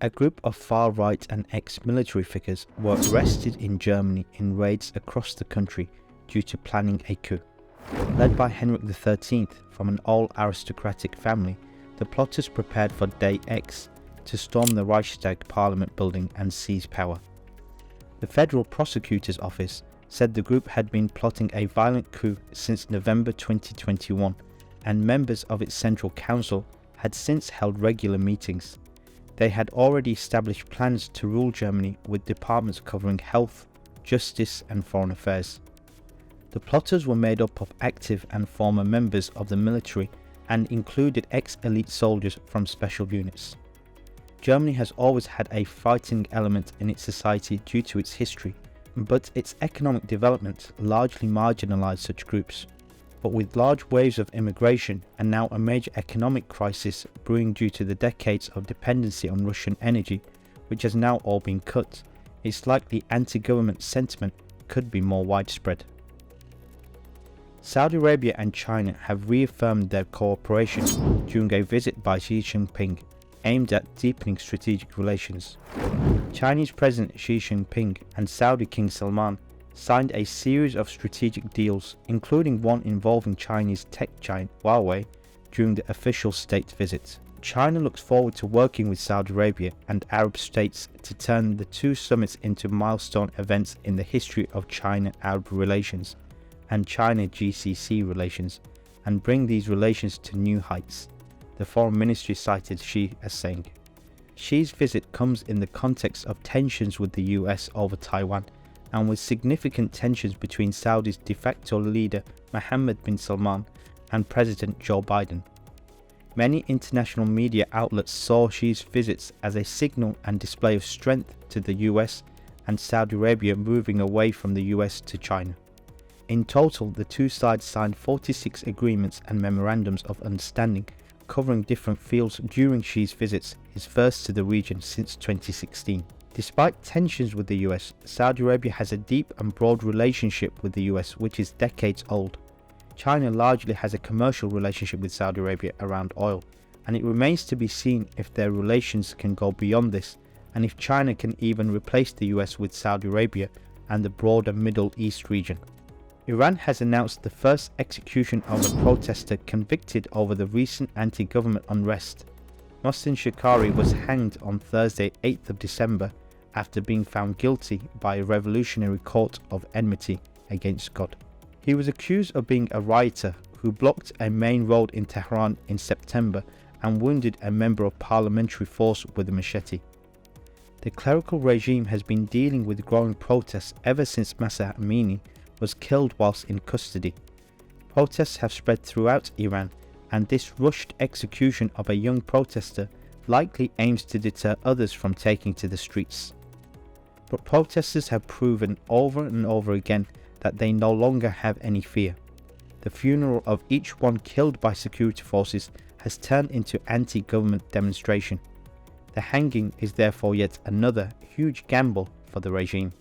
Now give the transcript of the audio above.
A group of far-right and ex-military figures were arrested in Germany in raids across the country due to planning a coup. Led by Henrik XIII from an old aristocratic family, the plotters prepared for Day X to storm the Reichstag Parliament building and seize power. The Federal Prosecutor's Office said the group had been plotting a violent coup since November 2021, and members of its Central Council had since held regular meetings. They had already established plans to rule Germany with departments covering health, justice and foreign affairs. The plotters were made up of active and former members of the military and included ex-elite soldiers from special units. Germany has always had a fighting element in its society due to its history, but its economic development largely marginalized such groups. But with large waves of immigration and now a major economic crisis brewing due to the decades of dependency on Russian energy, which has now all been cut, it's likely anti-government sentiment could be more widespread. Saudi Arabia and China have reaffirmed their cooperation during a visit by Xi Jinping aimed at deepening strategic relations. Chinese President Xi Jinping and Saudi King Salman signed a series of strategic deals, including one involving Chinese tech giant Huawei, during the official state visit. China looks forward to working with Saudi Arabia and Arab states to turn the two summits into milestone events in the history of China-Arab relations and China-GCC relations, and bring these relations to new heights, the foreign ministry cited Xi as saying. Xi's visit comes in the context of tensions with the US over Taiwan, and with significant tensions between Saudi's de facto leader Mohammed bin Salman and President Joe Biden. Many international media outlets saw Xi's visits as a signal and display of strength to the US and Saudi Arabia moving away from the US to China. In total, the two sides signed 46 agreements and memorandums of understanding covering different fields during Xi's visits, his first to the region since 2016. Despite tensions with the US, Saudi Arabia has a deep and broad relationship with the US which is decades old. China largely has a commercial relationship with Saudi Arabia around oil, and it remains to be seen if their relations can go beyond this, and if China can even replace the US with Saudi Arabia and the broader Middle East region. Iran has announced the first execution of a protester convicted over the recent anti-government unrest. Mohsen Shekari was hanged on Thursday, 8th of December, after being found guilty by a revolutionary court of enmity against God. He was accused of being a rioter who blocked a main road in Tehran in September and wounded a member of parliamentary force with a machete. The clerical regime has been dealing with growing protests ever since Mahsa Amini was killed whilst in custody. Protests have spread throughout Iran, and this rushed execution of a young protester likely aims to deter others from taking to the streets. But protesters have proven over and over again that they no longer have any fear. The funeral of each one killed by security forces has turned into anti-government demonstration. The hanging is therefore yet another huge gamble for the regime.